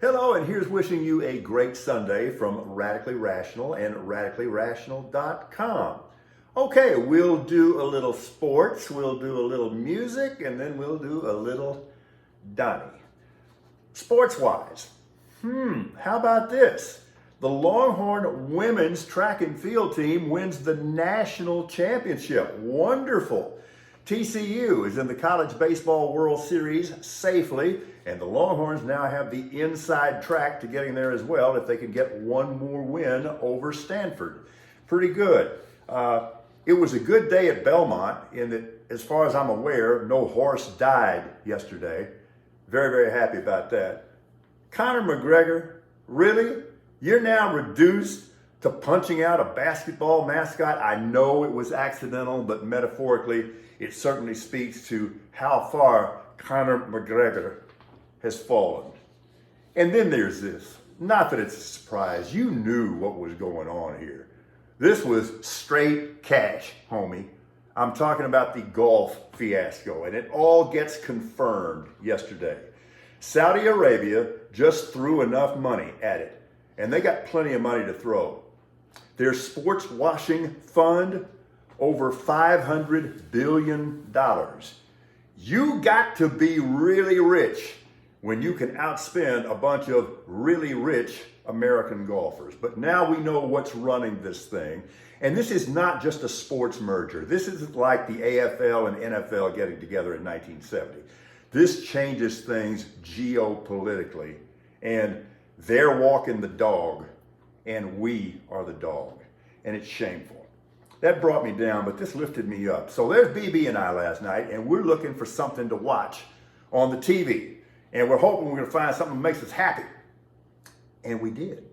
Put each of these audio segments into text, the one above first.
Hello, and here's wishing you a great Sunday from Radically Rational and radicallyrational.com. Okay, we'll do a little sports, we'll do a little music, and then we'll do a little Donnie. Sports-wise, how about this? The Longhorn women's track and field team wins the national championship. Wonderful. TCU is in the College Baseball World Series safely, and the Longhorns now have the inside track to getting there as well if they can get one more win over Stanford. Pretty good. It was a good day at Belmont in that, as far as I'm aware, no horse died yesterday. Very, very happy about that. Conor McGregor, really? You're now reduced to punching out a basketball mascot? I know it was accidental, but metaphorically, it certainly speaks to how far Conor McGregor has fallen. And then there's this. Not that it's a surprise. You knew what was going on here. This was straight cash, homie. I'm talking about the golf fiasco, and it all gets confirmed yesterday. Saudi Arabia just threw enough money at it, and they got plenty of money to throw. Their sports washing fund, over $500 billion. You got to be really rich when you can outspend a bunch of really rich American golfers. But now we know what's running this thing. And this is not just a sports merger. This isn't like the AFL and NFL getting together in 1970. This changes things geopolitically. And they're walking the dog, and we are the dog. And it's shameful. That brought me down, but this lifted me up. So there's BB and I last night, and we're looking for something to watch on the TV. And we're hoping we're going to find something that makes us happy. And we did.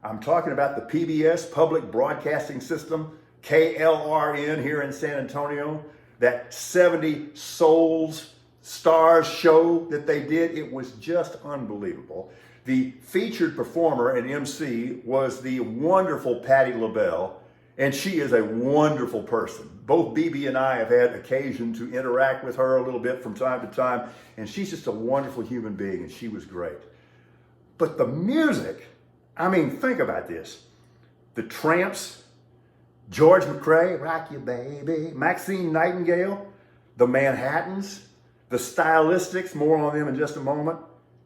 I'm talking about the PBS Public Broadcasting System, KLRN here in San Antonio. That 70 Souls Stars show that they did, it was just unbelievable. The featured performer and MC was the wonderful Patti LaBelle. And she is a wonderful person. Both BB and I have had occasion to interact with her a little bit from time to time. And she's just a wonderful human being, and she was great. But the music, I mean, think about this. The Tramps, George McCrae, Rock You Baby, Maxine Nightingale, the Manhattans, the Stylistics, more on them in just a moment,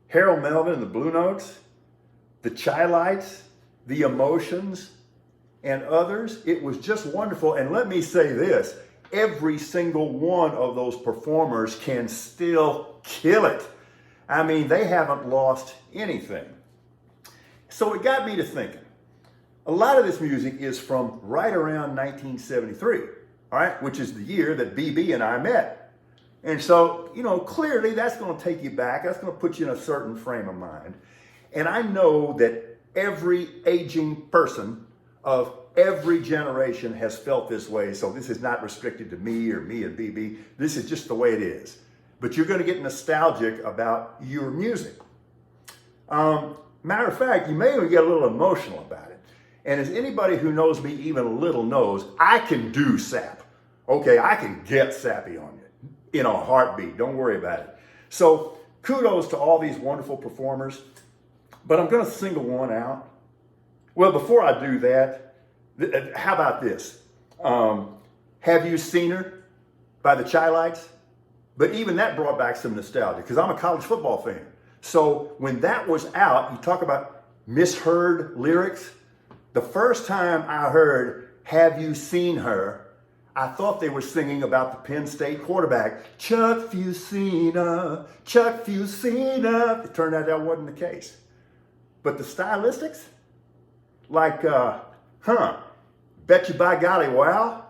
Harold Melvin and the Blue Notes, the Chi-Lites, the Emotions, and others. It was just wonderful. And let me say this, every single one of those performers can still kill it. I mean, they haven't lost anything. So it got me to thinking. A lot of this music is from right around 1973, all right, which is the year that BB and I met. And so, clearly that's going to take you back. That's going to put you in a certain frame of mind. And I know that every aging person of every generation has felt this way. So this is not restricted to me or me and BB. This is just the way it is. But you're going to get nostalgic about your music. Matter of fact, you may even get a little emotional about it. And as anybody who knows me even a little knows, I can do sap. Okay, I can get sappy on you in a heartbeat. Don't worry about it. So kudos to all these wonderful performers. But I'm going to single one out. Well, before I do that, how about this? Have You Seen Her by the Chi-Lites? But even that brought back some nostalgia because I'm a college football fan. So when that was out, you talk about misheard lyrics. The first time I heard Have You Seen Her, I thought they were singing about the Penn State quarterback. Chuck Fusina, Chuck Fusina. It turned out that wasn't the case. But the Stylistics, like, bet you by golly, wow.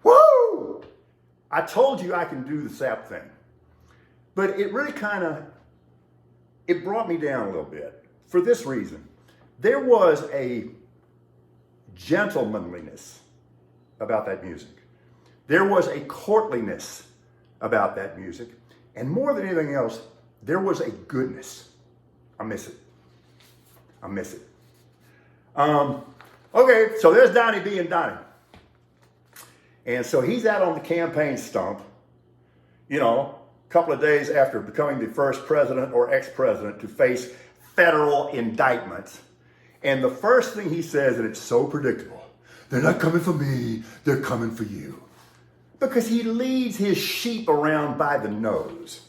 Woo! I told you I can do the sap thing. But it really it brought me down a little bit for this reason. There was a gentlemanliness about that music. There was a courtliness about that music. And more than anything else, there was a goodness. I miss it. I miss it. Okay, so there's Donnie being Donnie. And so he's out on the campaign stump, a couple of days after becoming the first president or ex-president to face federal indictments. And the first thing he says, and it's so predictable, they're not coming for me, they're coming for you. Because he leads his sheep around by the nose.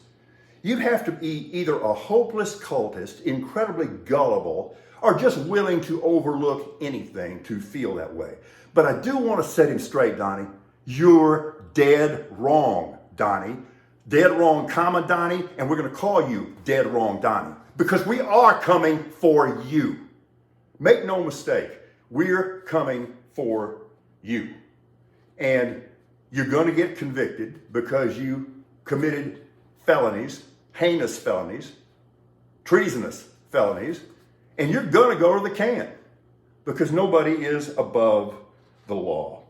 You'd have to be either a hopeless cultist, incredibly gullible, or just willing to overlook anything to feel that way. But I do want to set him straight, Donnie. You're dead wrong, Donnie. Dead wrong, comma, Donnie, and we're going to call you dead wrong, Donnie, because we are coming for you. Make no mistake, we're coming for you. And you're going to get convicted because you committed felonies, heinous felonies, treasonous felonies, and you're going to go to the can because nobody is above the law.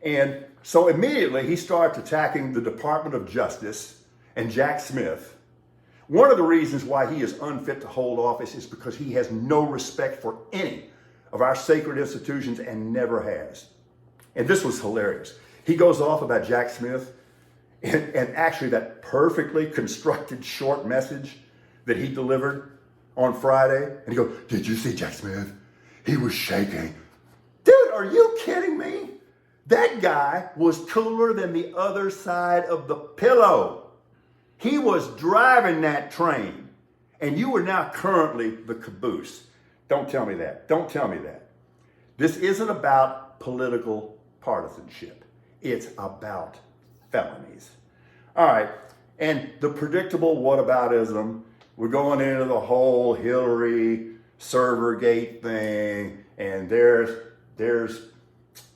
And so immediately he starts attacking the Department of Justice and Jack Smith. One of the reasons why he is unfit to hold office is because he has no respect for any of our sacred institutions and never has. And this was hilarious. He goes off about Jack Smith and actually that perfectly constructed short message that he delivered on Friday. And he goes, "Did you see Jack Smith? He was shaking." Dude, are you kidding me? That guy was cooler than the other side of the pillow. He was driving that train, and you are now currently the caboose. Don't tell me that. Don't tell me that. This isn't about political partisanship. It's about felonies. All right, and the predictable whataboutism, we're going into the whole Hillary Servergate thing, and there's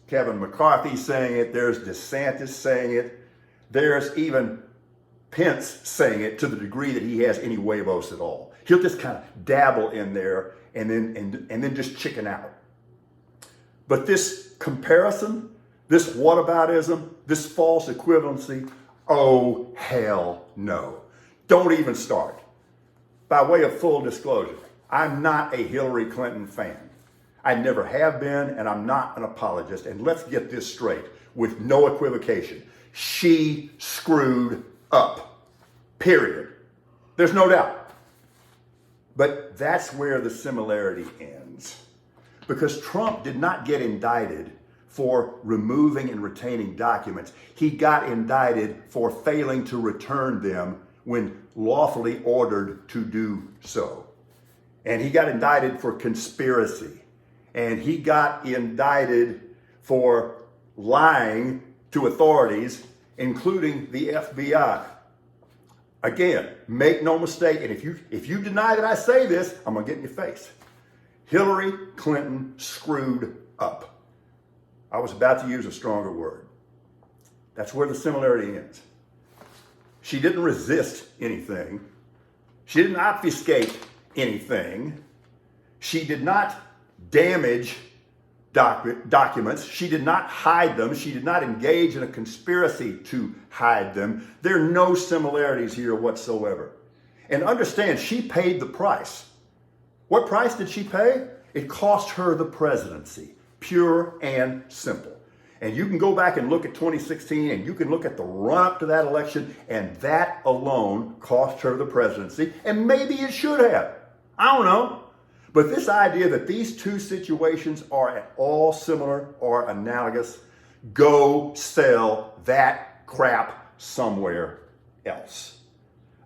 Kevin McCarthy saying it, there's DeSantis saying it, there's even Pence saying it to the degree that he has any huevos at all. He'll just kind of dabble in there and then just chicken out. But this comparison, this whataboutism, this false equivalency, oh hell no. Don't even start. By way of full disclosure, I'm not a Hillary Clinton fan. I never have been, and I'm not an apologist. And let's get this straight with no equivocation. She screwed up. Period. There's no doubt. But that's where the similarity ends. Because Trump did not get indicted for removing and retaining documents. He got indicted for failing to return them when lawfully ordered to do so. And he got indicted for conspiracy. And he got indicted for lying to authorities, including the FBI. Again, make no mistake, and if you deny that I say this, I'm gonna get in your face. Hillary Clinton screwed up. I was about to use a stronger word. That's where the similarity ends. She didn't resist anything. She didn't obfuscate anything. She did not damage documents. She did not hide them. She did not engage in a conspiracy to hide them. There are no similarities here whatsoever. And understand, she paid the price. What price did she pay? It cost her the presidency, pure and simple. And you can go back and look at 2016 and you can look at the run up to that election, and that alone cost her the presidency. And maybe it should have. I don't know. But this idea that these two situations are at all similar or analogous, go sell that crap somewhere else.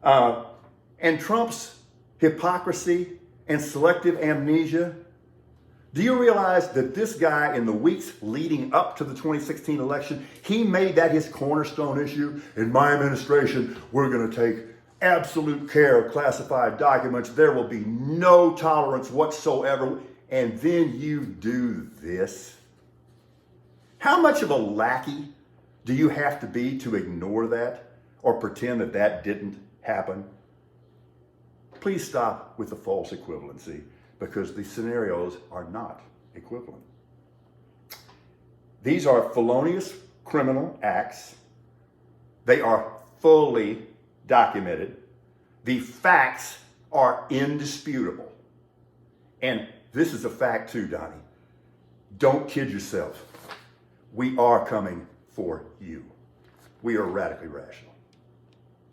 And Trump's hypocrisy and selective amnesia, do you realize that this guy in the weeks leading up to the 2016 election, he made that his cornerstone issue? In my administration, we're going to take absolute care of classified documents. There will be no tolerance whatsoever. And then you do this. How much of a lackey do you have to be to ignore that or pretend that that didn't happen? Please stop with the false equivalency, because the scenarios are not equivalent. These are felonious criminal acts. They are fully documented. The facts are indisputable. And this is a fact too, Donnie. Don't kid yourself. We are coming for you. We are radically rational.